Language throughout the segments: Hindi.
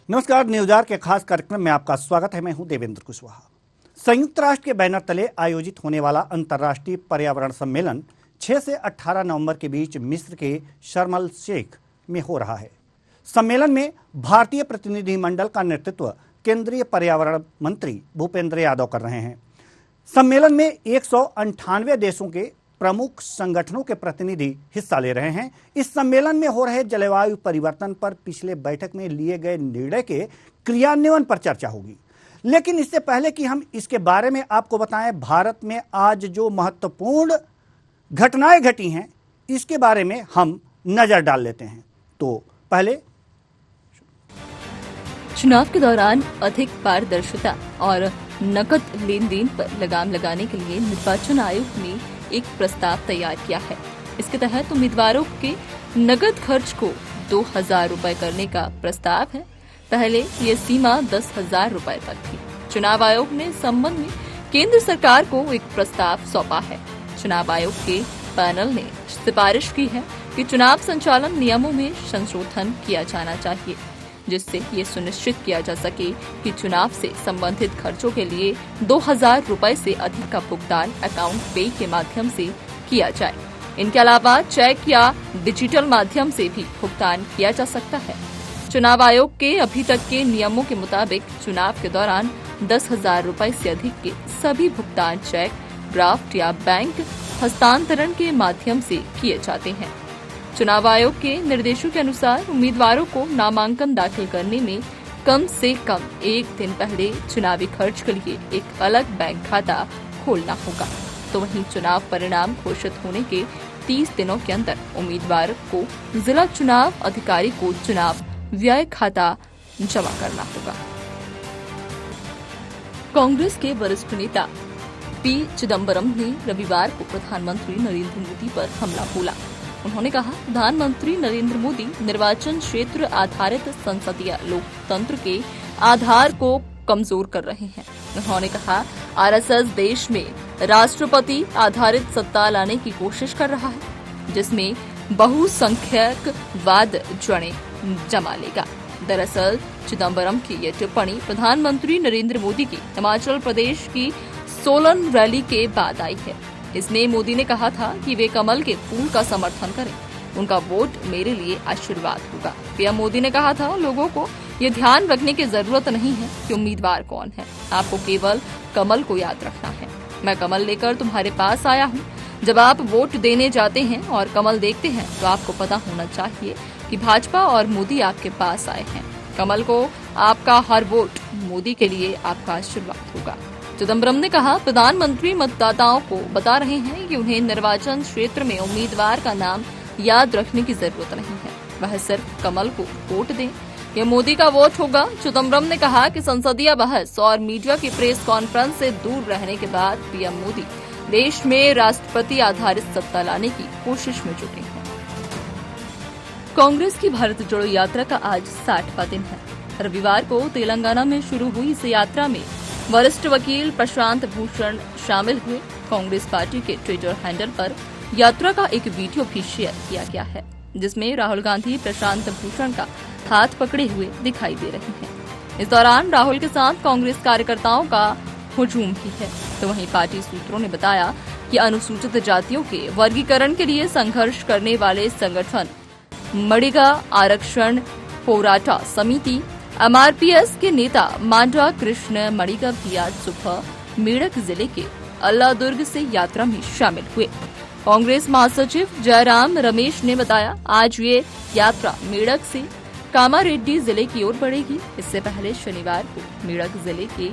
नमस्कार, न्यूज आवर के खास कार्यक्रम में आपका स्वागत है। मैं हूं देवेंद्र कुशवाहा। संयुक्त राष्ट्र के बैनर तले आयोजित होने वाला अंतर्राष्ट्रीय पर्यावरण सम्मेलन 6 से 18 नवंबर के बीच मिस्र के शर्म अल शेख में हो रहा है। सम्मेलन में भारतीय प्रतिनिधिमंडल का नेतृत्व केंद्रीय पर्यावरण मंत्री भूपेंद्र यादव कर रहे हैं। सम्मेलन में 198 देशों के प्रमुख संगठनों के प्रतिनिधि हिस्सा ले रहे हैं। इस सम्मेलन में हो रहे जलवायु परिवर्तन पर पिछले बैठक में लिए गए निर्णय के क्रियान्वयन पर चर्चा होगी। लेकिन इससे पहले कि हम इसके बारे में आपको बताएं, भारत में आज जो महत्वपूर्ण घटनाएं घटी हैं इसके बारे में हम नजर डाल लेते हैं। तो पहले चुनाव के दौरान अधिक पारदर्शिता और नकद लेन देन पर लगाम लगाने के लिए निर्वाचन आयोग ने एक प्रस्ताव तैयार किया है। इसके तहत उम्मीदवारों के नकद खर्च को 2,000 रुपए करने का प्रस्ताव है। पहले ये सीमा 10,000 रुपए तक थी। चुनाव आयोग ने इस संबंध में केंद्र सरकार को एक प्रस्ताव सौंपा है। चुनाव आयोग के पैनल ने सिफारिश की है कि चुनाव संचालन नियमों में संशोधन किया जाना चाहिए, जिससे ये सुनिश्चित किया जा सके कि चुनाव से संबंधित खर्चों के लिए 2,000 रुपए से अधिक का भुगतान अकाउंट पे के माध्यम से किया जाए। इनके अलावा चेक या डिजिटल माध्यम से भी भुगतान किया जा सकता है। चुनाव आयोग के अभी तक के नियमों के मुताबिक चुनाव के दौरान 10,000 रुपए से अधिक के सभी भुगतान चेक, ड्राफ्ट या बैंक हस्तांतरण के माध्यम से किए जाते हैं। चुनाव आयोग के निर्देशों के अनुसार उम्मीदवारों को नामांकन दाखिल करने में कम से कम एक दिन पहले चुनावी खर्च के लिए एक अलग बैंक खाता खोलना होगा। तो वहीं चुनाव परिणाम घोषित होने के 30 दिनों के अंदर उम्मीदवार को जिला चुनाव अधिकारी को चुनाव व्यय खाता जमा करना होगा। कांग्रेस के वरिष्ठ नेता पी चिदम्बरम ने रविवार को प्रधानमंत्री नरेंद्र मोदी पर हमला बोला। उन्होंने कहा, प्रधानमंत्री नरेंद्र मोदी निर्वाचन क्षेत्र आधारित संसदीय लोकतंत्र के आधार को कमजोर कर रहे हैं। उन्होंने कहा, आरएसएस देश में राष्ट्रपति आधारित सत्ता लाने की कोशिश कर रहा है, जिसमें बहुसंख्यकवाद जड़ें जमा लेगा। दरअसल चिदम्बरम की ये टिप्पणी प्रधानमंत्री नरेंद्र मोदी की हिमाचल प्रदेश की सोलन रैली के बाद आई है। इसमें मोदी ने कहा था कि वे कमल के फूल का समर्थन करें, उनका वोट मेरे लिए आशीर्वाद होगा। पीएम मोदी ने कहा था, लोगों को ये ध्यान रखने की जरूरत नहीं है कि उम्मीदवार कौन है, आपको केवल कमल को याद रखना है। मैं कमल लेकर तुम्हारे पास आया हूँ। जब आप वोट देने जाते हैं और कमल देखते हैं तो आपको पता होना चाहिए कि भाजपा और मोदी आपके पास आए हैं। कमल को आपका हर वोट मोदी के लिए आपका आशीर्वाद होगा। चिदम्बरम ने कहा, प्रधानमंत्री मतदाताओं को बता रहे हैं कि उन्हें निर्वाचन क्षेत्र में उम्मीदवार का नाम याद रखने की जरूरत नहीं है, वह सिर्फ कमल को वोट दें। यह मोदी का वोट होगा। चिदम्बरम ने कहा कि संसदीय बहस और मीडिया की प्रेस कॉन्फ्रेंस से दूर रहने के बाद पीएम मोदी देश में राष्ट्रपति आधारित सत्ता लाने की कोशिश में जुटे हैं। कांग्रेस की भारत जोड़ो यात्रा का आज 60वां दिन है। रविवार को तेलंगाना में शुरू हुई इस यात्रा में वरिष्ठ वकील प्रशांत भूषण शामिल हुए। कांग्रेस पार्टी के ट्विटर हैंडल पर यात्रा का एक वीडियो भी शेयर किया गया है, जिसमें राहुल गांधी प्रशांत भूषण का हाथ पकड़े हुए दिखाई दे रहे हैं। इस दौरान राहुल के साथ कांग्रेस कार्यकर्ताओं का हुजूम भी है। तो वहीं पार्टी सूत्रों ने बताया कि अनुसूचित जातियों के वर्गीकरण के लिए संघर्ष करने वाले संगठन मडिगा आरक्षण पोराटा समिति एमआरपीएस के नेता मांडा कृष्ण मडिगा भी आज सुबह मेरठ जिले के अल्लादुर्ग से यात्रा में शामिल हुए। कांग्रेस महासचिव जयराम रमेश ने बताया, आज ये यात्रा मेरठ से कामारेड्डी जिले की ओर बढ़ेगी। इससे पहले शनिवार को मेरठ जिले के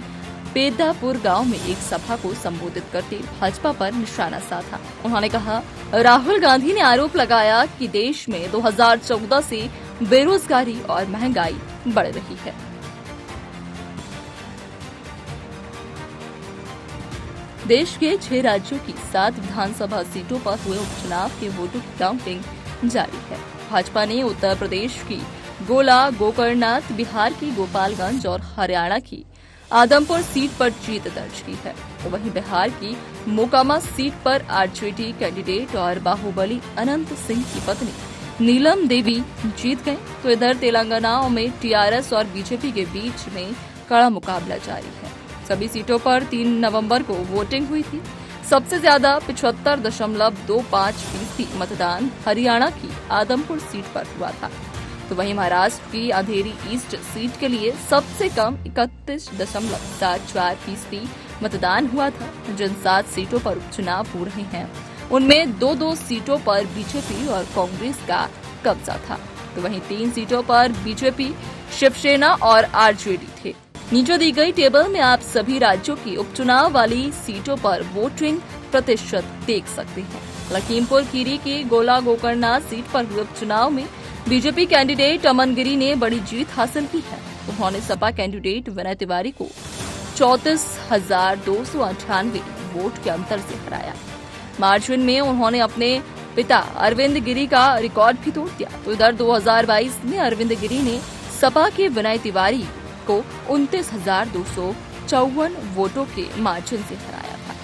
पेदापुर गांव में एक सभा को संबोधित करते भाजपा पर निशाना साधा। उन्होंने कहा, राहुल गांधी ने आरोप लगाया कि देश में 2014 से बेरोजगारी और महंगाई बढ़ रही है। देश के 6 राज्यों की 7 विधानसभा सीटों पर हुए उपचुनाव के वोटों की काउंटिंग जारी है। भाजपा ने उत्तर प्रदेश की गोला, गोकर्णनाथ, बिहार की गोपालगंज और हरियाणा की आदमपुर सीट पर जीत दर्ज की है। तो वहीं बिहार की मोकामा सीट पर आरजेडी कैंडिडेट और बाहुबली अनंत सिंह की पत्नी नीलम देवी जीत गए, तो इधर तेलंगाना में टीआरएस और बीजेपी के बीच में कड़ा मुकाबला जारी है। सभी सीटों पर 3 नवंबर को वोटिंग हुई थी। सबसे ज्यादा 75.25% मतदान हरियाणा की आदमपुर सीट पर हुआ था, तो वहीं महाराष्ट्र की अंधेरी ईस्ट सीट के लिए सबसे कम 31.74% मतदान हुआ था। जिन 7 सीटों पर उपचुनाव हो रहे हैं उनमें 2 सीटों पर बीजेपी और कांग्रेस का कब्जा था, तो वहीं 3 सीटों पर बीजेपी, शिवसेना और आरजेडी थे। नीचे दी गई टेबल में आप सभी राज्यों की उपचुनाव वाली सीटों पर वोटिंग प्रतिशत देख सकते हैं। लखीमपुर खीरी की गोला गोकर्णा सीट पर हुए उपचुनाव में बीजेपी कैंडिडेट अमन गिरी ने बड़ी जीत हासिल की है। उन्होंने सपा कैंडिडेट विनय तिवारी को 34,298 वोट के अंतर से हराया। मार्जिन में उन्होंने अपने पिता अरविंद गिरी का रिकॉर्ड भी तोड़ दिया, तो इधर 2022 में अरविंद गिरी ने सपा के विनय तिवारी को 29,254 वोटों के मार्जिन से हराया था।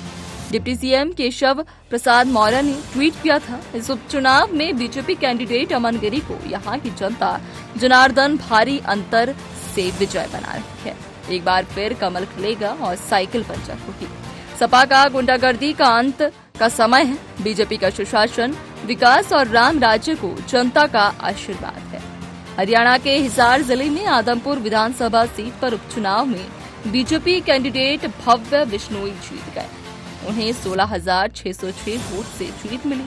डिप्टी सीएम केशव प्रसाद मौर्य ने ट्वीट किया था, इस उपचुनाव में बीजेपी कैंडिडेट अमन गिरी को यहां की जनता जनार्दन भारी अंतर से विजय बना रही है। एक बार फिर कमल खिलेगा और साइकिल पंचर होगी। सपा का गुंडागर्दी का अंत का समय है। बीजेपी का सुशासन, विकास और राम राज्य को जनता का आशीर्वाद है। हरियाणा के हिसार जिले में आदमपुर विधानसभा सीट पर उपचुनाव में बीजेपी कैंडिडेट भव्य बिश्नोई जीत गए। उन्हें 16,606 वोट से जीत मिली।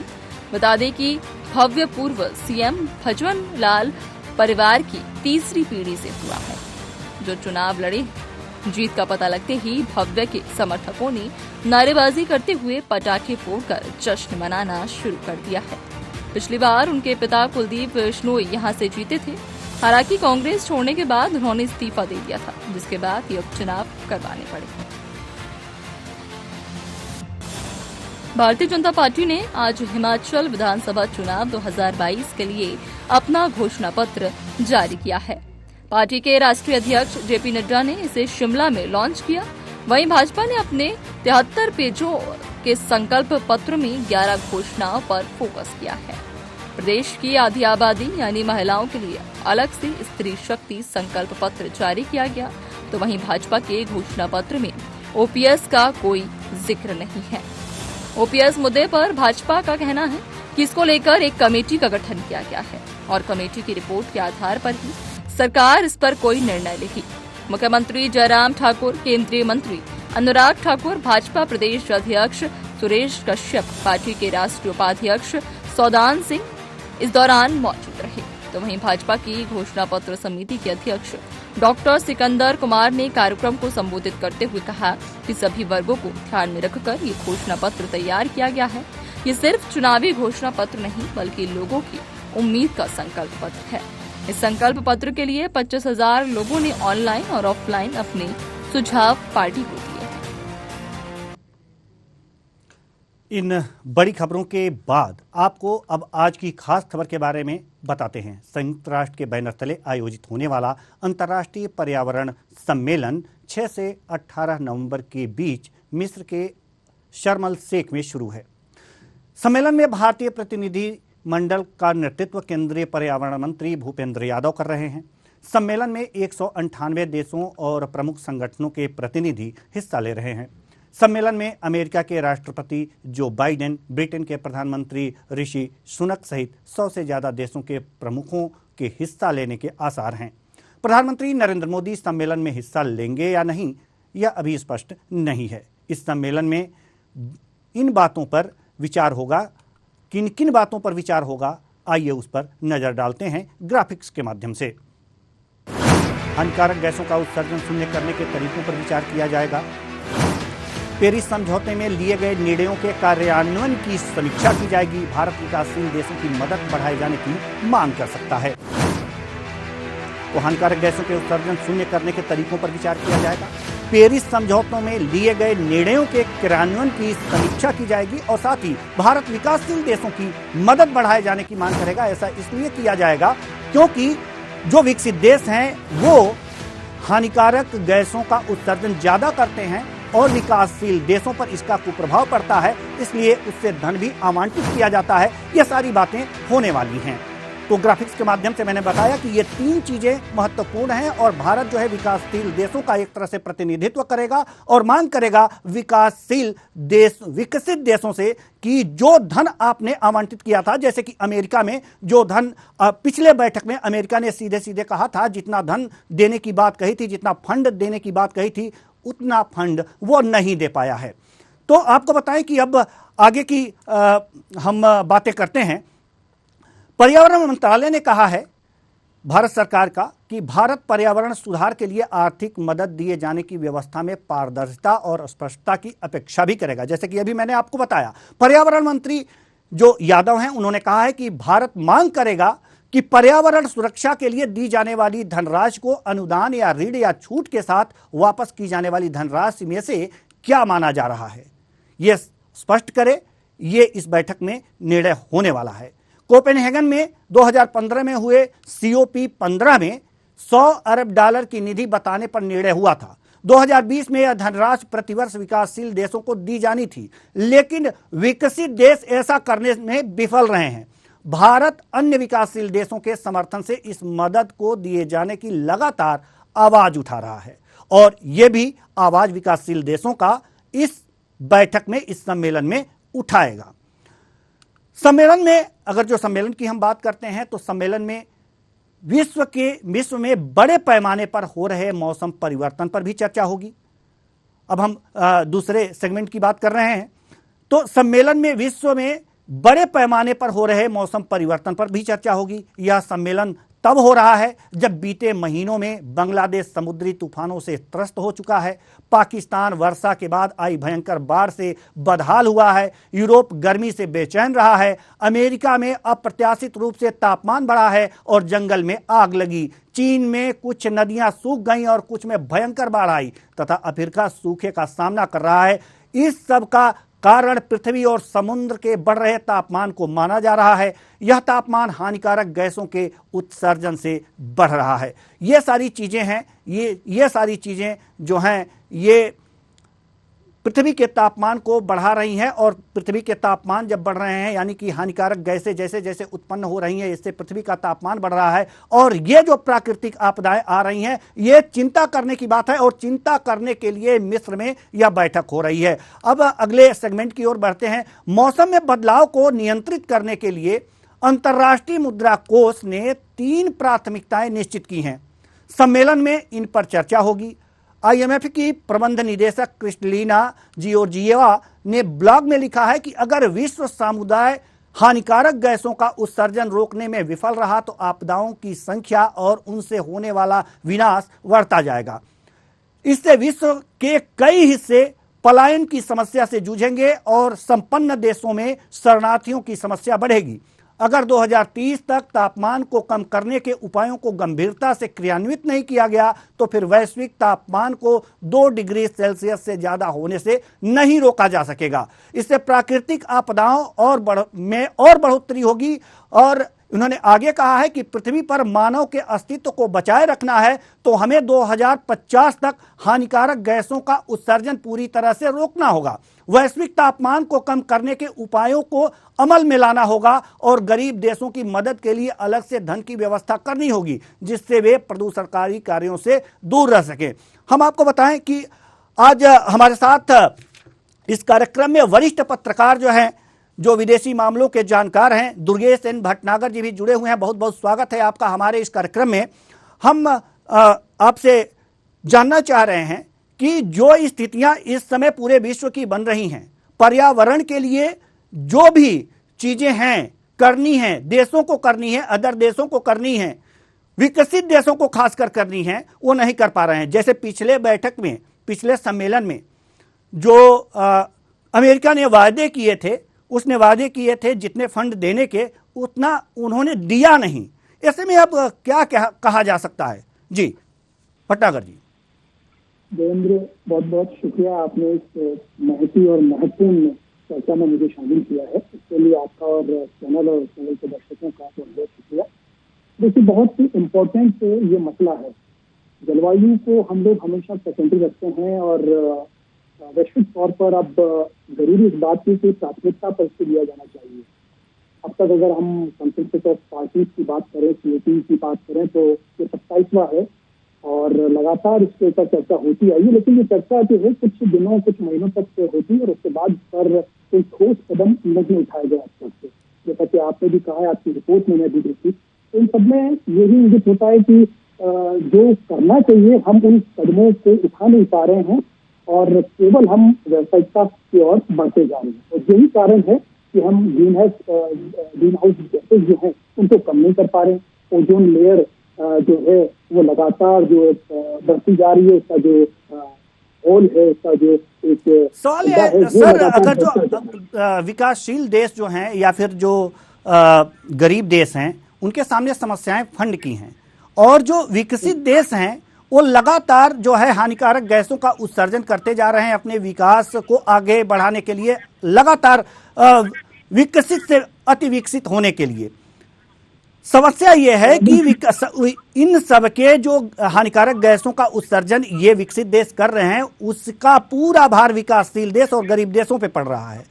बता दें कि भव्य पूर्व सीएम भजन लाल परिवार की तीसरी पीढ़ी से हुआ है जो चुनाव लड़े। जीत का पता लगते ही भव्य के समर्थकों ने नारेबाजी करते हुए पटाखे फोड़कर जश्न मनाना शुरू कर दिया है। पिछली बार उनके पिता कुलदीप बिश्नोई यहां से जीते थे। हालांकि कांग्रेस छोड़ने के बाद उन्होंने इस्तीफा दे दिया था, जिसके बाद ये उपचुनाव करवाने पड़े। भारतीय जनता पार्टी ने आज हिमाचल विधानसभा चुनाव 2022 के लिए अपना घोषणा पत्र जारी किया है। पार्टी के राष्ट्रीय अध्यक्ष जेपी नड्डा ने इसे शिमला में लॉन्च किया। वहीं भाजपा ने अपने 73 पेजों के संकल्प पत्र में 11 घोषणाओं पर फोकस किया है। प्रदेश की आधी आबादी यानी महिलाओं के लिए अलग से स्त्री शक्ति संकल्प पत्र जारी किया गया, तो वहीं भाजपा के घोषणा पत्र में ओपीएस का कोई जिक्र नहीं है। ओपीएस मुद्दे पर भाजपा का कहना है कि इसको लेकर एक कमेटी का गठन किया गया है और कमेटी की रिपोर्ट के आधार पर ही सरकार इस पर कोई निर्णय लेगी। मुख्यमंत्री जयराम ठाकुर, केंद्रीय मंत्री अनुराग ठाकुर, भाजपा प्रदेश अध्यक्ष सुरेश कश्यप, पार्टी के राष्ट्रीय उपाध्यक्ष सौदान सिंह इस दौरान मौजूद रहे। तो वहीं भाजपा की घोषणा पत्र समिति के अध्यक्ष डॉक्टर सिकंदर कुमार ने कार्यक्रम को संबोधित करते हुए कहा कि सभी वर्गों को ध्यान में रखकर ये घोषणा पत्र तैयार किया गया है। ये सिर्फ चुनावी घोषणा पत्र नहीं बल्कि लोगों की उम्मीद का संकल्प पत्र है। इस संकल्प पत्र के लिए 25,000 लोगों ने ऑनलाइन और ऑफलाइन अपने सुझाव पार्टी को दिए। इन बड़ी खबरों के बाद आपको अब आज की खास खबर के बारे में बताते हैं। संयुक्त राष्ट्र के बैनर तले आयोजित होने वाला अंतर्राष्ट्रीय पर्यावरण सम्मेलन 6 से 18 नवंबर के बीच मिस्र के शर्म अल शेख में शुरू है। सम्मेलन में भारतीय प्रतिनिधि मंडल का नेतृत्व केंद्रीय पर्यावरण मंत्री भूपेंद्र यादव कर रहे हैं। सम्मेलन में 198 देशों और प्रमुख संगठनों के प्रतिनिधि हिस्सा ले रहे हैं। सम्मेलन में अमेरिका के राष्ट्रपति जो बाइडेन, ब्रिटेन के प्रधानमंत्री ऋषि सुनक सहित 100 से ज्यादा देशों के प्रमुखों के हिस्सा लेने के आसार हैं। प्रधानमंत्री नरेंद्र मोदी सम्मेलन में हिस्सा लेंगे या नहीं, यह अभी स्पष्ट नहीं है। इस सम्मेलन में इन बातों पर विचार होगा, किन किन बातों पर विचार होगा, आइए उस पर नजर डालते हैं ग्राफिक्स के माध्यम से। हानिकारक गैसों का उत्सर्जन शून्य करने के तरीकों पर विचार किया जाएगा। पेरिस समझौते में लिए गए निर्णयों के कार्यान्वयन की समीक्षा की जाएगी। भारत विकासशील देशों की मदद बढ़ाए जाने की मांग कर सकता है। तो हानिकारक गैसों के उत्सर्जन शून्य करने के तरीकों पर विचार किया जाएगा। पेरिस समझौतों में लिए गए निर्णयों के कार्यान्वयन की समीक्षा की जाएगी और साथ ही भारत विकासशील देशों की मदद बढ़ाए जाने की मांग करेगा। ऐसा इसलिए किया जाएगा क्योंकि जो विकसित देश हैं वो हानिकारक गैसों का उत्सर्जन ज्यादा करते हैं और विकासशील देशों पर इसका कुप्रभाव पड़ता है, इसलिए उससे धन भी आवंटित किया जाता है। ये सारी बातें होने वाली हैं। तो ग्राफिक्स के माध्यम से मैंने बताया कि ये 3 चीजें महत्वपूर्ण हैं और भारत जो है विकासशील देशों का एक तरह से प्रतिनिधित्व करेगा और मांग करेगा विकासशील देश, विकसित देशों से कि जो धन आपने आवंटित किया था, जैसे कि अमेरिका में जो धन पिछले बैठक में अमेरिका ने सीधे सीधे कहा था, जितना धन देने की बात कही थी, जितना फंड देने की बात कही थी, उतना फंड वो नहीं दे पाया है। तो आपको बताएं कि अब आगे की हम बातें करते हैं। पर्यावरण मंत्रालय ने कहा है भारत सरकार का कि भारत पर्यावरण सुधार के लिए आर्थिक मदद दिए जाने की व्यवस्था में पारदर्शिता और स्पष्टता की अपेक्षा भी करेगा। जैसे कि अभी मैंने आपको बताया, पर्यावरण मंत्री जो यादव हैं उन्होंने कहा है कि भारत मांग करेगा कि पर्यावरण सुरक्षा के लिए दी जाने वाली धनराशि को अनुदान या ऋण या छूट के साथ वापस की जाने वाली धनराशि में से क्या माना जा रहा है, यह स्पष्ट करे। यह इस बैठक में निर्णय होने वाला है। कोपेनहेगन में 2015 में हुए COP 15 में $100 अरब की निधि बताने पर निर्णय हुआ था। 2020 में यह धनराशि प्रतिवर्ष विकासशील देशों को दी जानी थी, लेकिन विकसित देश ऐसा करने में विफल रहे हैं। भारत अन्य विकासशील देशों के समर्थन से इस मदद को दिए जाने की लगातार आवाज उठा रहा है और यह भी आवाज विकासशील देशों का इस बैठक में, इस सम्मेलन में उठाएगा। सम्मेलन में, अगर जो सम्मेलन की हम बात करते हैं तो सम्मेलन में विश्व में बड़े पैमाने पर हो रहे मौसम परिवर्तन पर भी चर्चा होगी। अब हम दूसरे सेगमेंट की बात कर रहे हैं तो सम्मेलन में विश्व में बड़े पैमाने पर हो रहे मौसम परिवर्तन पर भी चर्चा होगी। यह सम्मेलन तब हो रहा है जब बीते महीनों में बांग्लादेश समुद्री तूफानों से त्रस्त हो चुका है, पाकिस्तान वर्षा के बाद आई भयंकर बाढ़ से बदहाल हुआ है, यूरोप गर्मी से बेचैन रहा है, अमेरिका में अप्रत्याशित रूप से तापमान बढ़ा है और जंगल में आग लगी, चीन में कुछ नदियां सूख गईं और कुछ में भयंकर बाढ़ आई तथा अफ्रीका सूखे का सामना कर रहा है। इस सब का कारण पृथ्वी और समुद्र के बढ़ रहे तापमान को माना जा रहा है। यह तापमान हानिकारक गैसों के उत्सर्जन से बढ़ रहा है। ये सारी चीजें हैं, ये सारी चीजें जो हैं ये पृथ्वी के तापमान को बढ़ा रही हैं और पृथ्वी के तापमान जब बढ़ रहे हैं यानी कि हानिकारक गैसें जैसे जैसे उत्पन्न हो रही हैं, इससे पृथ्वी का तापमान बढ़ रहा है और ये जो प्राकृतिक आपदाएं आ रही हैं ये चिंता करने की बात है और चिंता करने के लिए मिस्र में यह बैठक हो रही है। अब अगले सेगमेंट की ओर बढ़ते हैं। मौसम में बदलाव को नियंत्रित करने के लिए अंतर्राष्ट्रीय मुद्रा कोष ने 3 प्राथमिकताएं निश्चित की हैं। सम्मेलन में इन पर चर्चा होगी। IMF की प्रबंध निदेशक क्रिस्टलिना जियोर्जिएवा ने ब्लॉग में लिखा है कि अगर विश्व समुदाय हानिकारक गैसों का उत्सर्जन रोकने में विफल रहा तो आपदाओं की संख्या और उनसे होने वाला विनाश बढ़ता जाएगा। इससे विश्व के कई हिस्से पलायन की समस्या से जूझेंगे और संपन्न देशों में शरणार्थियों की समस्या बढ़ेगी। अगर 2030 तक तापमान को कम करने के उपायों को गंभीरता से क्रियान्वित नहीं किया गया तो फिर वैश्विक तापमान को 2 डिग्री सेल्सियस से ज्यादा होने से नहीं रोका जा सकेगा। इससे प्राकृतिक आपदाओं में और बढ़ोतरी होगी और उन्होंने आगे कहा है कि पृथ्वी पर मानव के अस्तित्व को बचाए रखना है तो हमें 2050 तक हानिकारक गैसों का उत्सर्जन पूरी तरह से रोकना होगा। वैश्विक तापमान को कम करने के उपायों को अमल में लाना होगा और गरीब देशों की मदद के लिए अलग से धन की व्यवस्था करनी होगी जिससे वे प्रदूषणकारी कार्यों से दूर रह सके। हम आपको बताएं कि आज हमारे साथ इस कार्यक्रम में वरिष्ठ पत्रकार जो विदेशी मामलों के जानकार हैं, दुर्गेश N भटनागर जी भी जुड़े हुए हैं। बहुत बहुत स्वागत है आपका हमारे इस कार्यक्रम में। हम आपसे जानना चाह रहे हैं कि जो स्थितियां इस समय पूरे विश्व की बन रही हैं, पर्यावरण के लिए जो भी चीजें हैं करनी है, देशों को करनी है, अदर देशों को करनी है, विकसित देशों को खासकर करनी है, वो नहीं कर पा रहे हैं। जैसे पिछले बैठक में, पिछले सम्मेलन में जो अमेरिका ने वायदे किए थे, उसने वादे किए थे जितने फंड देने के उतना उन्होंने दिया नहीं। ऐसे में अब क्या कहा जा सकता है? जी भटनागर जी। देवेंद्र, बहुत बहुत शुक्रिया, आपने इस महती और महत्वपूर्ण चर्चा में मुझे शामिल किया है। इसके लिए आपका और चैनल के दर्शकों का बहुत बहुत शुक्रिया। देखिए, बहुत ही इम्पोर्टेंट ये मसला है। जलवायु को हम लोग हमेशा सेकेंडरी रखते हैं और वैश्विक तौर पर अब जरूरी इस बात की प्राथमिकता पर इसको दिया जाना चाहिए। अब तक अगर हम कंसेंसस ऑफ पार्टीज की बात करें, सीएटी की बात करें, तो ये 27वां है और लगातार इसके ऊपर चर्चा होती आई है। लेकिन ये चर्चा जो है कुछ दिनों, कुछ महीनों तक होती है और उसके बाद पर कोई ठोस कदम नहीं उठाया गया अब तक से। जैसा कि आपने भी कहा है, आपकी रिपोर्ट मैंने भी देखी, तो इन सब में यही इंगित होता है कि जो करना चाहिए हम उन कदमों को उठा नहीं पा रहे हैं और केवल हम व्यावसायिकता की ओर बढ़ते जा रहे हैं। और यही कारण है कि हम ग्रीन हाउस गैसेज जो है उनको कम नहीं कर पा रहे हैं। ओजोन लेयर जो है वो लगातार जो बढ़ती जा रही है, उसका जो होल है, उसका जो एक सवाल है सर, अगर जो विकासशील देश जो हैं या फिर जो गरीब देश हैं उनके सामने समस्याएं फंड की हैं और जो विकसित देश हैं वो लगातार जो है हानिकारक गैसों का उत्सर्जन करते जा रहे हैं अपने विकास को आगे बढ़ाने के लिए, लगातार विकसित से अति विकसित होने के लिए। समस्या ये है कि इन सबके जो हानिकारक गैसों का उत्सर्जन ये विकसित देश कर रहे हैं उसका पूरा भार विकासशील देश और गरीब देशों पे पड़ रहा है।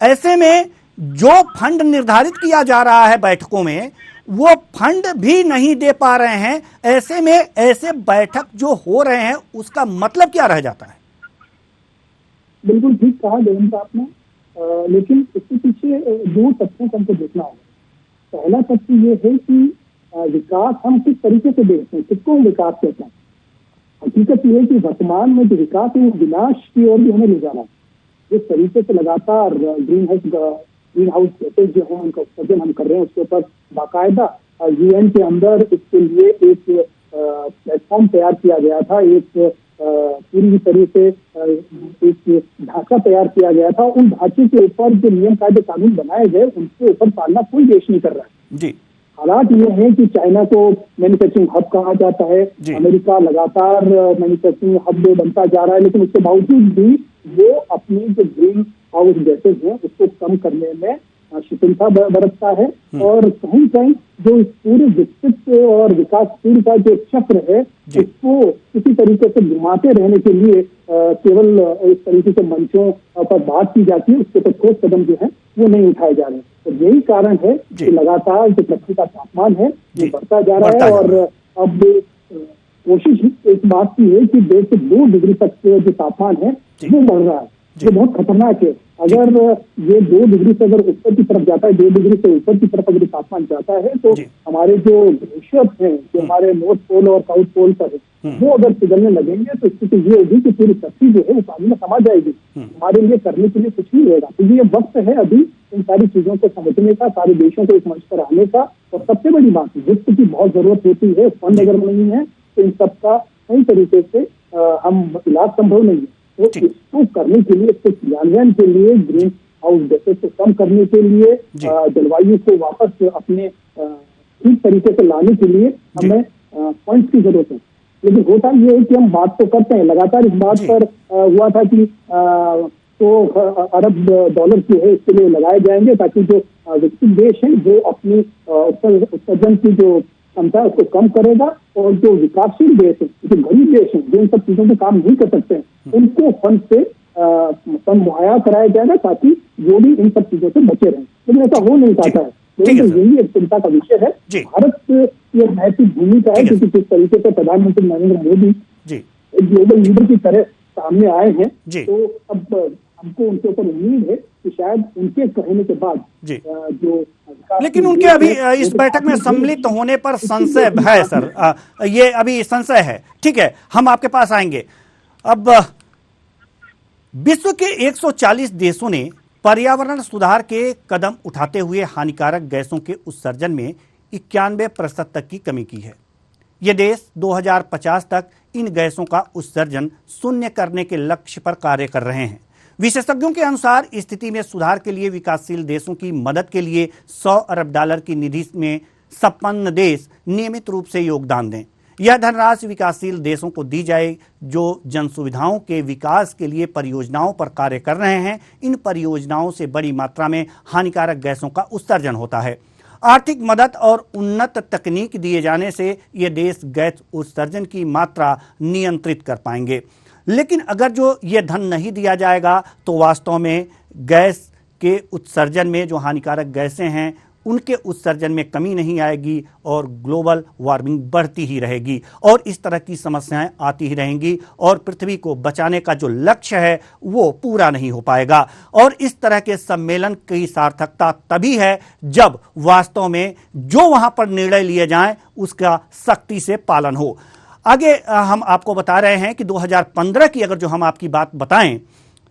ऐसे में जो फंड निर्धारित किया जा रहा है बैठकों में वो फंड भी नहीं दे पा रहे हैं। ऐसे में ऐसे बैठक जो हो रहे हैं उसका मतलब क्या रह जाता है? बिल्कुल ठीक कहा देवेंद्र आपने, लेकिन इसके पीछे दो तथ्यों को हमको देखना होगा। पहला तथ्य ये है कि विकास हम किस तरीके से देखते हैं, किसको हम विकास कहते हैं। हकीकत ये है कि वर्तमान में जो विकास है वो विनाश की ओर भी हमें ले जाना है। जिस तरीके से लगातार ग्रीन हाउस गैसेज जो है उनका उत्सर्जन हम कर रहे हैं, उसके ऊपर बाकायदा यूएन के अंदर इसके लिए एक प्लेटफॉर्म तैयार किया गया था, एक पूरी तरीके से एक ढांचा तैयार किया गया था। उन ढांचे के ऊपर जो नियम कायदे कानून बनाए गए उनके ऊपर पालना कोई देश नहीं कर रहा है जी। हालात ये है कि चाइना को मैन्युफैक्चरिंग हब कहा जाता है, अमेरिका लगातार मैन्युफैक्चरिंग हब बनता जा रहा है, लेकिन उसके बावजूद भी वो अपनी जो ग्रीन हाउस गैसेज है उसको कम करने में शिथिलता बरतता है। और कहीं कहीं जो इस पूरे विकसित और विकासशील का जो चक्र है उसको किसी तरीके से घुमाते रहने के लिए केवल इस तरीके से मंचों पर बात की जाती है, उसके ऊपर ठोस कदम जो है वो नहीं उठाए जा रहे हैं। तो यही कारण है कि लगातार जो पृथ्वी का तापमान है वो बढ़ता जा रहा है और अब कोशिश इस बात की है कि 1.5 से 2 डिग्री तक जो तापमान है वो बढ़ रहा है, जो बहुत खतरनाक है। अगर ये 2 डिग्री से अगर ऊपर की तरफ जाता है, 2 डिग्री से ऊपर की तरफ अगर तापमान जाता है तो हमारे जो ग्लेशियर्स हैं जो हमारे नॉर्थ पोल और साउथ पोल पर है वो अगर पिघलने लगेंगे तो स्थिति ये होगी कि पूरी पृथ्वी जो है वो पानी में समा जाएगी। हमारे लिए करने के लिए कुछ नहीं रहेगा। तो ये वक्त है अभी इन सारी चीजों को समझने का, सारे देशों को इस मंच पर आने का। और सबसे बड़ी बात वित्त की बहुत जरूरत होती है। फंड अगर नहीं है तो इन सबका सही तरीके से हम इलाज संभव नहीं है। तो इसको करने के लिए, इसके क्रियान्वयन के लिए, ग्रीन हाउस गैसेज को कम करने के लिए, जलवायु को वापस अपने ठीक तरीके से लाने के लिए हमें फंड्स की जरूरत है। लेकिन होता ये है कि हम बात तो करते हैं, लगातार इस बात पर हुआ था कि तो अरब डॉलर जो है इसके लिए लगाए जाएंगे ताकि जो विकसित देश है वो अपनी उत्सर्जन की जो क्षमता है उसको कम करेगा और जो विकासशील देश है, जो गरीब देश है, जो इन सब चीजों पे काम नहीं कर सकते हैं, उनको फंड से फंड मुहैया कराया जाएगा ताकि वो भी इन सब चीजों से बचे रहें। लेकिन ऐसा हो नहीं पाता है। यही एक चिंता का विषय है। भारत की एक नैतिक भूमिका है क्योंकि जिस तरीके से प्रधानमंत्री नरेंद्र मोदी एक ग्लोबल लीडर की तरह सामने आए हैं, तो अब हमको उनके ऊपर उम्मीद है कि शायद उनके कहने के बाद जो लेकिन उनके अभी इस बैठक में सम्मिलित होने पर संशय है सर, ये अभी संशय है। ठीक है, हम आपके पास आएंगे। अब विश्व के 140 देशों ने पर्यावरण सुधार के कदम उठाते हुए हानिकारक गैसों के उत्सर्जन में 91% तक की कमी की है। ये देश 2050 तक इन गैसों का उत्सर्जन शून्य करने के लक्ष्य पर कार्य कर रहे हैं। विशेषज्ञों के अनुसार स्थिति में सुधार के लिए विकासशील देशों की मदद के लिए $100 अरब की निधि में संपन्न देश नियमित रूप से योगदान दें। यह धनराशि विकासशील देशों को दी जाए जो जन सुविधाओं के विकास के लिए परियोजनाओं पर कार्य कर रहे हैं। इन परियोजनाओं से बड़ी मात्रा में हानिकारक गैसों का उत्सर्जन होता है। आर्थिक मदद और उन्नत तकनीक दिए जाने से ये देश गैस उत्सर्जन की मात्रा नियंत्रित कर पाएंगे। लेकिन अगर जो ये धन नहीं दिया जाएगा तो वास्तव में गैस के उत्सर्जन में जो हानिकारक गैसें हैं उनके उत्सर्जन में कमी नहीं आएगी और ग्लोबल वार्मिंग बढ़ती ही रहेगी और इस तरह की समस्याएं आती ही रहेंगी और पृथ्वी को बचाने का जो लक्ष्य है वो पूरा नहीं हो पाएगा। और इस तरह के सम्मेलन की सार्थकता तभी है जब वास्तव में जो वहां पर निर्णय लिए जाएं उसका सख्ती से पालन हो। आगे हम आपको बता रहे हैं कि 2015 की अगर जो हम आपकी बात बताएं,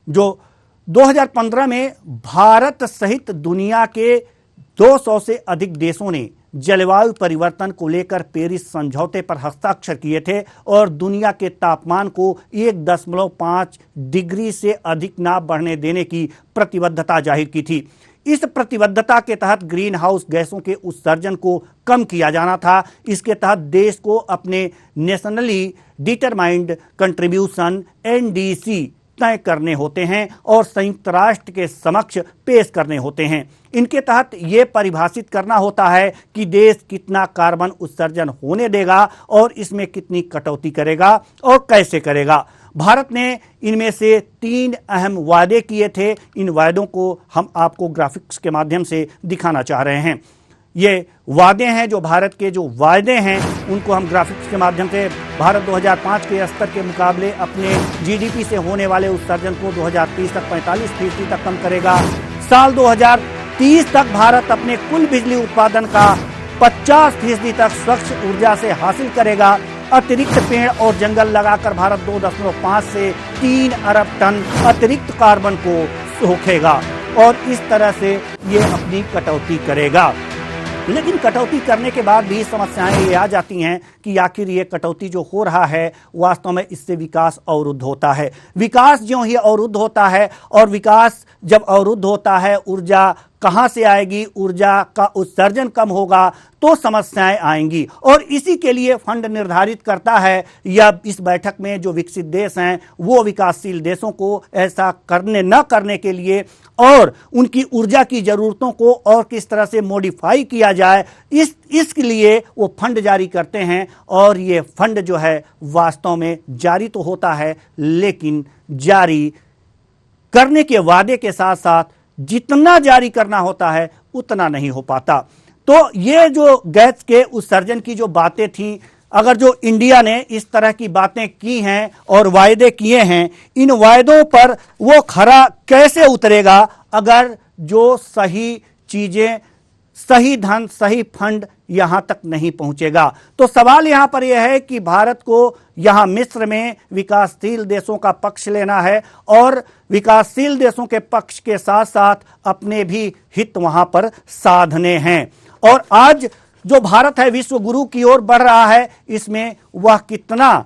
जो 2015 में भारत सहित दुनिया के 200 से अधिक देशों ने जलवायु परिवर्तन को लेकर पेरिस समझौते पर हस्ताक्षर किए थे और दुनिया के तापमान को 1.5 डिग्री से अधिक ना बढ़ने देने की प्रतिबद्धता जाहिर की थी। इस प्रतिबद्धता के तहत ग्रीन हाउस गैसों के उत्सर्जन को कम किया जाना था। इसके तहत देश को अपने नेशनली डिटरमाइंड कंट्रीब्यूशन NDC तय करने होते हैं और संयुक्त राष्ट्र के समक्ष पेश करने होते हैं। इनके तहत यह परिभाषित करना होता है कि देश कितना कार्बन उत्सर्जन होने देगा और इसमें कितनी कटौती करेगा और कैसे करेगा। भारत ने इनमें से 3 अहम वादे किए थे। इन वादों को हम आपको ग्राफिक्स के माध्यम से दिखाना चाह रहे हैं। ये वादे हैं, जो भारत के जो वादे हैं उनको हम ग्राफिक्स के माध्यम से भारत 2005 के स्तर के मुकाबले अपने GDP से होने वाले उत्सर्जन को 2030 तक 45% तक कम करेगा। साल 2030 तक भारत अपने कुल बिजली उत्पादन का 50% तक स्वच्छ ऊर्जा से हासिल करेगा। अतिरिक्त पेड़ और जंगल लगाकर भारत 2.5 से 3 अरब टन अतिरिक्त कार्बन को सोखेगा और इस तरह से ये अपनी कटौती करेगा। लेकिन कटौती करने के बाद भी समस्याएं ये आ जाती हैं कि आखिर ये कटौती जो हो रहा है वास्तव में इससे विकास अवरुद्ध होता है। विकास ज्यों ही अवरुद्ध होता है और विकास जब अवरुद्ध होता है, ऊर्जा कहां से आएगी, ऊर्जा का उत्सर्जन कम होगा तो समस्याएं आएंगी और इसी के लिए फंड निर्धारित करता है या इस बैठक में जो विकसित देश हैं वो विकासशील देशों को ऐसा करने न करने के लिए और उनकी ऊर्जा की जरूरतों को और किस तरह से मॉडिफाई किया जाए, इसके लिए वो फंड जारी करते हैं। और ये फंड जो है वास्तव में जारी तो होता है लेकिन जारी करने के वादे के साथ साथ जितना जारी करना होता है उतना नहीं हो पाता। तो ये जो गैस के उत्सर्जन की जो बातें थी, अगर जो इंडिया ने इस तरह की बातें की हैं और वायदे किए हैं, इन वायदों पर वो खरा कैसे उतरेगा अगर जो सही चीजें, सही धन, सही फंड यहां तक नहीं पहुंचेगा। तो सवाल यहां पर यह है कि भारत को यहां मिस्र में विकासशील देशों का पक्ष लेना है और विकासशील देशों के पक्ष के साथ साथ अपने भी हित वहां पर साधने हैं। और आज जो भारत है विश्व गुरु की ओर बढ़ रहा है, इसमें वह कितना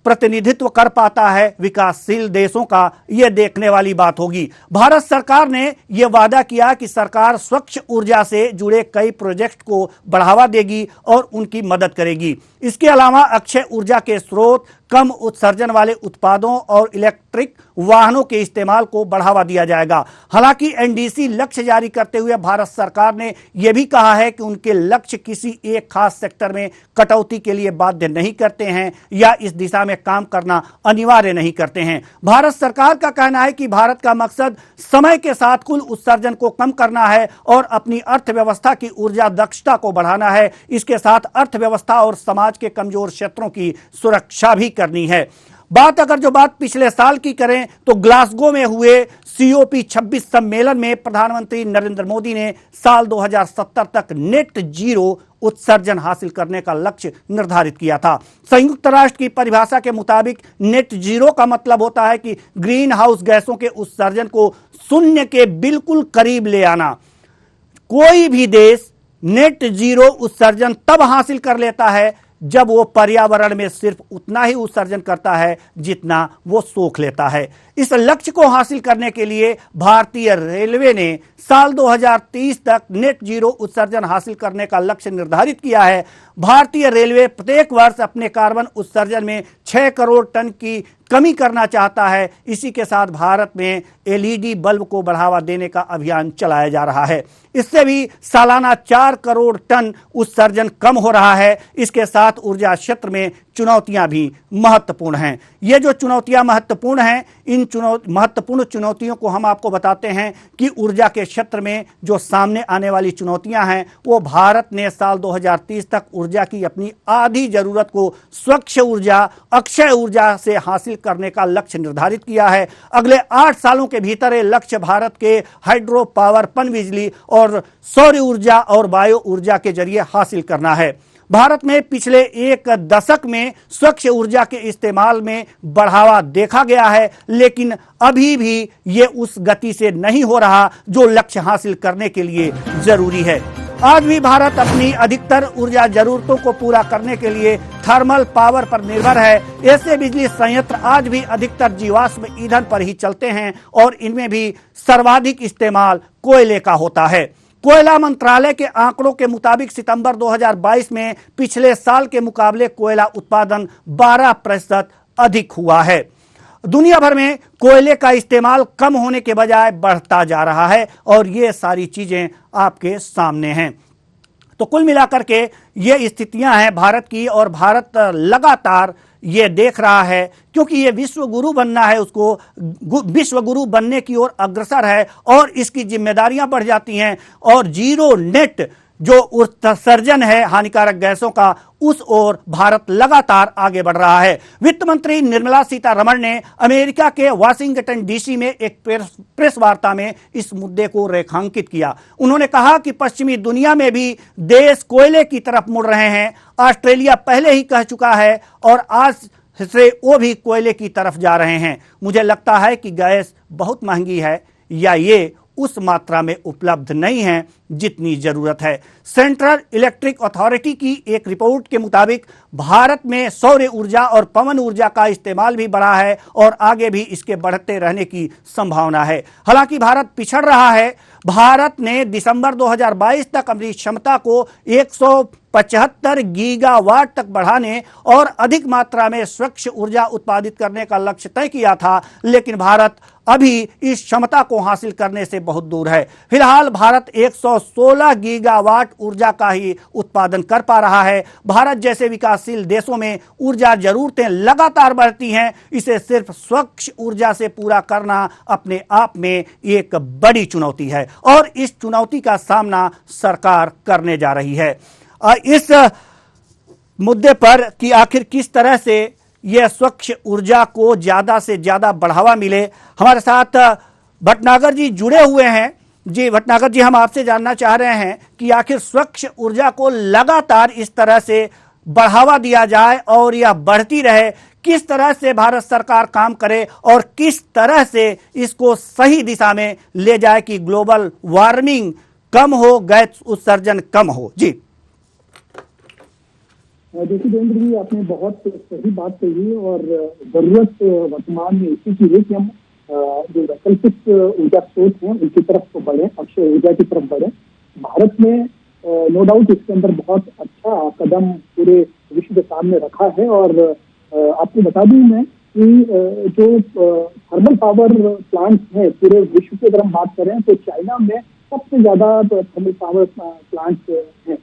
प्रतिनिधित्व कर पाता है विकासशील देशों का, यह देखने वाली बात होगी। भारत सरकार ने यह वादा किया कि सरकार स्वच्छ ऊर्जा से जुड़े कई प्रोजेक्ट को बढ़ावा देगी और उनकी मदद करेगी। इसके अलावा अक्षय ऊर्जा के स्रोत, कम उत्सर्जन वाले उत्पादों और इलेक्ट्रिक वाहनों के इस्तेमाल को बढ़ावा दिया जाएगा। हालांकि NDC लक्ष्य जारी करते हुए भारत सरकार ने यह भी कहा है कि उनके लक्ष्य किसी एक खास सेक्टर में कटौती के लिए बाध्य नहीं करते हैं या इस दिशा में काम करना अनिवार्य नहीं करते हैं। भारत सरकार का कहना है कि भारत का मकसद समय के साथ कुल उत्सर्जन को कम करना है और अपनी अर्थव्यवस्था की ऊर्जा दक्षता को बढ़ाना है। इसके साथ अर्थव्यवस्था और समाज के कमजोर क्षेत्रों की सुरक्षा भी करनी है। अगर जो बात पिछले साल की करें तो ग्लासगो में हुए COP26 सम्मेलन में प्रधानमंत्री नरेंद्र मोदी ने साल 2070 तक नेट जीरो उत्सर्जन हासिल करने का लक्ष्य निर्धारित किया था। संयुक्त राष्ट्र की परिभाषा के मुताबिक नेट जीरो का मतलब होता है कि ग्रीन हाउस गैसों के उत्सर्जन को शून्य के बिल्कुल करीब ले आना। कोई भी देश नेट जीरो उत्सर्जन तब हासिल कर लेता है जब वो पर्यावरण में सिर्फ उतना ही उत्सर्जन करता है जितना वो सोख लेता है। इस लक्ष्य को हासिल करने के लिए भारतीय रेलवे ने साल 2030 तक नेट जीरो उत्सर्जन हासिल करने का लक्ष्य निर्धारित किया है। भारतीय रेलवे प्रत्येक वर्ष अपने कार्बन उत्सर्जन में 6 करोड़ टन की कमी करना चाहता है। इसी के साथ भारत में एलईडी बल्ब को बढ़ावा देने का अभियान चलाया जा रहा है। इससे भी सालाना 4 करोड़ टन उत्सर्जन कम हो रहा है। इसके साथ ऊर्जा क्षेत्र में चुनौतियां भी महत्वपूर्ण हैं। ये जो चुनौतियां महत्वपूर्ण हैं, इन महत्वपूर्ण चुनौतियों को हम आपको बताते हैं कि ऊर्जा के क्षेत्र में जो सामने आने वाली चुनौतियां हैं, वो भारत ने साल 2030 तक ऊर्जा की अपनी आधी जरूरत को स्वच्छ ऊर्जा, अक्षय ऊर्जा से हासिल करने का लक्ष्य निर्धारित किया है। अगले 8 सालों के भीतर ये लक्ष्य भारत के हाइड्रो पावर, पन बिजली और सौर ऊर्जा और बायो ऊर्जा के जरिए हासिल करना है। भारत में पिछले 1 दशक में स्वच्छ ऊर्जा के इस्तेमाल में बढ़ावा देखा गया है, लेकिन अभी भी ये उस गति से नहीं हो रहा जो लक्ष्य हासिल करने के लिए जरूरी है। आज भी भारत अपनी अधिकतर ऊर्जा जरूरतों को पूरा करने के लिए थर्मल पावर पर निर्भर है। ऐसे बिजली संयंत्र आज भी अधिकतर जीवाश्म ईंधन पर ही चलते हैं और इनमें भी सर्वाधिक इस्तेमाल कोयले का होता है। कोयला मंत्रालय के आंकड़ों के मुताबिक सितंबर 2022 में पिछले साल के मुकाबले कोयला उत्पादन 12% अधिक हुआ है। दुनिया भर में कोयले का इस्तेमाल कम होने के बजाय बढ़ता जा रहा है और ये सारी चीजें आपके सामने हैं। तो कुल मिलाकर के ये स्थितियां हैं भारत की, और भारत लगातार ये देख रहा है, क्योंकि ये विश्व गुरु बनना है, उसको विश्व गुरु बनने की ओर अग्रसर है और इसकी जिम्मेदारियां बढ़ जाती हैं। और जीरो नेट जो उत्सर्जन है हानिकारक गैसों का, उस ओर भारत लगातार आगे बढ़ रहा है। वित्त मंत्री निर्मला सीतारमण ने अमेरिका के वाशिंगटन डीसी में एक प्रेस वार्ता में इस मुद्दे को रेखांकित किया। उन्होंने कहा कि पश्चिमी दुनिया में भी देश कोयले की तरफ मुड़ रहे हैं। ऑस्ट्रेलिया पहले ही कह चुका है और आज से वो भी कोयले की तरफ जा रहे हैं। मुझे लगता है कि गैस बहुत महंगी है या ये उस मात्रा में उपलब्ध नहीं है जितनी जरूरत है। सेंट्रल इलेक्ट्रिक अथॉरिटी की एक रिपोर्ट के मुताबिक भारत में सौर ऊर्जा और पवन ऊर्जा का इस्तेमाल भी बढ़ा है और आगे भी इसके बढ़ते रहने की संभावना है। हालांकि भारत पिछड़ रहा है। भारत ने दिसंबर 2022 तक अपनी क्षमता को 175 गीगावाट तक बढ़ाने और अधिक मात्रा में स्वच्छ ऊर्जा उत्पादित करने का लक्ष्य तय किया था, लेकिन भारत अभी इस क्षमता को हासिल करने से बहुत दूर है। फिलहाल भारत 116 गीगावाट ऊर्जा का ही उत्पादन कर पा रहा है। भारत जैसे विकासशील देशों में ऊर्जा जरूरतें लगातार बढ़ती हैं। इसे सिर्फ स्वच्छ ऊर्जा से पूरा करना अपने आप में एक बड़ी चुनौती है और इस चुनौती का सामना सरकार करने जा रही है। इस मुद्दे पर कि आखिर किस तरह से यह स्वच्छ ऊर्जा को ज्यादा से ज्यादा बढ़ावा मिले, हमारे साथ भटनागर जी जुड़े हुए हैं। जी भटनागर जी, हम आपसे जानना चाह रहे हैं कि आखिर स्वच्छ ऊर्जा को लगातार इस तरह से बढ़ावा दिया जाए और यह बढ़ती रहे, किस तरह से भारत सरकार काम करे और किस तरह से इसको सही दिशा में ले जाए कि ग्लोबल वार्मिंग कम हो, गैस उत्सर्जन कम हो। जी देखिए देवेंद्र जी, आपने बहुत सही बात कही और जरूरत वर्तमान में इसी की है कि हम जो वैकल्पिक ऊर्जा स्रोत हैं उनकी तरफ बढ़े, अक्षय ऊर्जा की तरफ बढ़े। भारत ने नो डाउट इसके अंदर बहुत अच्छा कदम पूरे विश्व के सामने रखा है और आपको बता दूं मैं कि जो थर्मल पावर प्लांट्स हैं पूरे विश्व की अगर हम बात करें तो चाइना में सबसे ज्यादा थर्मल पावर प्लांट्स हैं,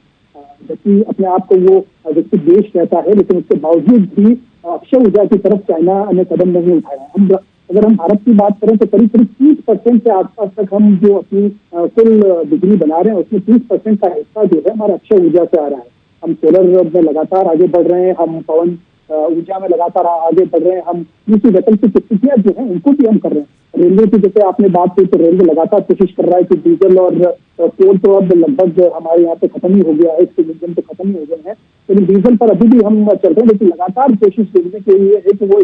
जबकि अपने आप को वो विकसित देश कहता है, लेकिन उसके बावजूद भी अक्षय ऊर्जा की तरफ चाइना ने कदम नहीं उठाया। हम अगर हम भारत की बात करें तो करीब 30% के आसपास तक हम जो अपनी कुल बिजली बना रहे हैं उसमें 30% का हिस्सा जो है हमारा अक्षय ऊर्जा से आ रहा है। हम सोलर में लगातार आगे बढ़ रहे हैं, हम पवन ऊर्जा में लगातार आगे बढ़ रहे हैं, हम दूसरी वैकल्पिक स्थितियां जो है उनको भी हम कर रहे हैं। रेलवे की जैसे आपने बात की तो रेलवे लगातार कोशिश कर रहा है कि डीजल और कोल तो अब लगभग हमारे यहाँ पे खत्म ही हो गया है, इसके इंजन तो खत्म ही हो गए हैं, लेकिन डीजल पर अभी भी हम चल रहे हैं। लेकिन लगातार कोशिश रेलवे के लिए है कि वो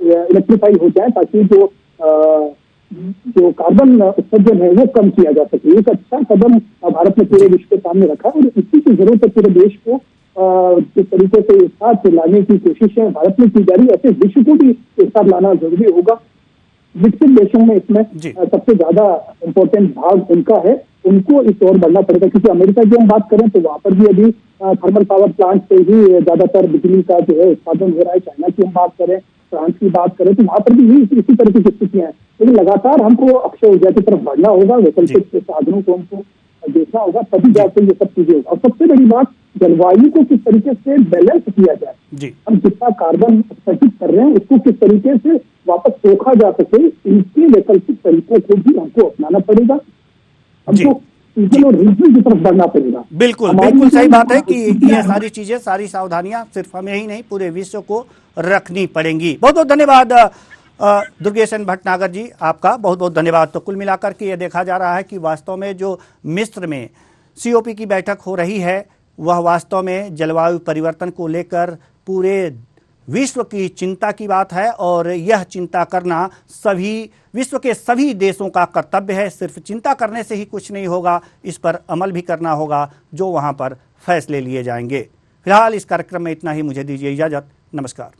इलेक्ट्रीफाई हो जाए ताकि जो कार्बन उत्सर्जन है वो कम किया जा सके। एक अच्छा कदम भारत ने पूरे विश्व के सामने रखा है और इसी की जरूरत है पूरे देश को जिस तरीके से एक साथ लाने की कोशिश है भारत में की जा रही है, ऐसे विश्व को भी एक साथ लाना जरूरी होगा। विकसित देशों में इसमें सबसे ज्यादा इम्पोर्टेंट भाग उनका है, उनको इस ओर बढ़ना पड़ेगा, क्योंकि अमेरिका की हम बात करें तो वहां पर भी अभी थर्मल पावर प्लांट से ही ज्यादातर बिजली का जो है उत्पादन हो रहा है। चाइना की हम बात करें, फ्रांस की बात करें, तो वहां पर भी इसी तरह की स्थितियां हैं। लेकिन लगातार हमको अक्षय ऊर्जा की तरफ बढ़ना होगा, वैकल्पिक साधनों को हमको देखना होगा, तभी जाकर ये सब चीजें होगा। और सबसे बड़ी बात, जलवायु को किस तरीके से बैलेंस किया जाए, हम जितना कार्बन उत्सर्जित कर रहे हैं उसको किस तरीके से वापस सोखा जा सके, इनके वैकल्पिक तरीकों को भी हमको अपनाना पड़ेगा। हमको सीजन और रीजन की तरफ बढ़ना पड़ेगा। बिल्कुल बिल्कुल सही बात है कि ये सारी चीजें, सारी सावधानियां सिर्फ हमें ही नहीं, पूरे विश्व को रखनी पड़ेंगी। बहुत बहुत धन्यवाद दुर्गेश एन भटनागर जी, आपका बहुत बहुत धन्यवाद। तो कुल मिलाकर के ये देखा जा रहा है कि वास्तव में जो मिस्र में COP की बैठक हो रही है, वह वास्तव में जलवायु परिवर्तन को लेकर पूरे विश्व की चिंता की बात है, और यह चिंता करना विश्व के सभी देशों का कर्तव्य है। सिर्फ चिंता करने से ही कुछ नहीं होगा, इस पर अमल भी करना होगा जो वहां पर फैसले लिए जाएंगे। फिलहाल इस कार्यक्रम में इतना ही, मुझे दीजिए इजाजत, नमस्कार।